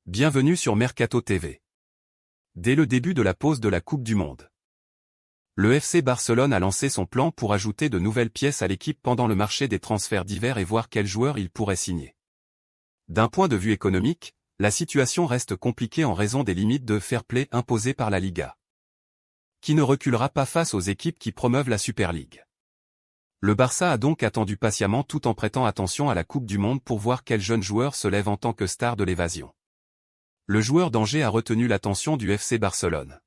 Bienvenue sur Mercato TV. Dès le début de la pause de la Coupe du Monde, le FC Barcelone a lancé son plan pour ajouter de nouvelles pièces à l'équipe pendant le marché des transferts d'hiver et voir quels joueurs il pourrait signer. D'un point de vue économique, la situation reste compliquée en raison des limites de fair play imposées par la Liga, qui ne reculera pas face aux équipes qui promeuvent la Super League. Le Barça a donc attendu patiemment tout en prêtant attention à la Coupe du Monde pour voir quel jeune joueur se lève en tant que star de l'évasion. Le joueur d'Angers a retenu l'attention du FC Barcelone.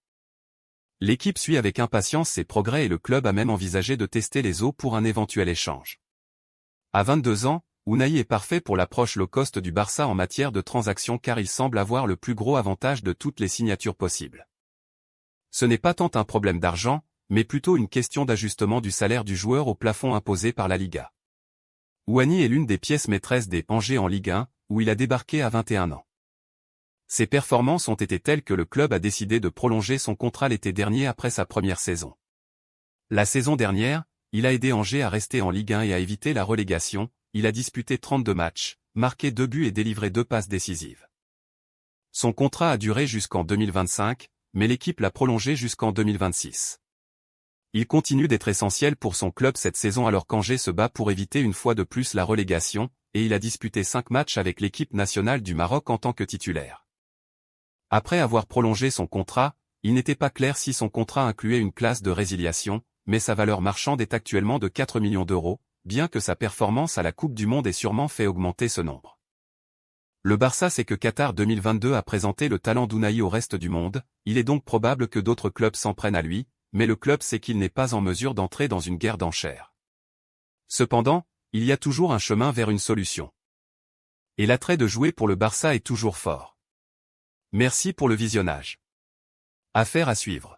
L'équipe suit avec impatience ses progrès et le club a même envisagé de tester les eaux pour un éventuel échange. À 22 ans, Unai est parfait pour l'approche low cost du Barça en matière de transactions car il semble avoir le plus gros avantage de toutes les signatures possibles. Ce n'est pas tant un problème d'argent, mais plutôt une question d'ajustement du salaire du joueur au plafond imposé par la Liga. Unai est l'une des pièces maîtresses des Angers en Ligue 1, où il a débarqué à 21 ans. Ses performances ont été telles que le club a décidé de prolonger son contrat l'été dernier après sa première saison. La saison dernière, il a aidé Angers à rester en Ligue 1 et à éviter la relégation, il a disputé 32 matchs, marqué 2 buts et délivré 2 passes décisives. Son contrat a duré jusqu'en 2025, mais l'équipe l'a prolongé jusqu'en 2026. Il continue d'être essentiel pour son club cette saison alors qu'Angers se bat pour éviter une fois de plus la relégation, et il a disputé 5 matchs avec l'équipe nationale du Maroc en tant que titulaire. Après avoir prolongé son contrat, il n'était pas clair si son contrat incluait une clause de résiliation, mais sa valeur marchande est actuellement de 4 millions d'euros, bien que sa performance à la Coupe du Monde ait sûrement fait augmenter ce nombre. Le Barça sait que Qatar 2022 a présenté le talent d'Unai au reste du monde, il est donc probable que d'autres clubs s'en prennent à lui, mais le club sait qu'il n'est pas en mesure d'entrer dans une guerre d'enchères. Cependant, il y a toujours un chemin vers une solution. Et l'attrait de jouer pour le Barça est toujours fort. Merci pour le visionnage. Affaire à suivre.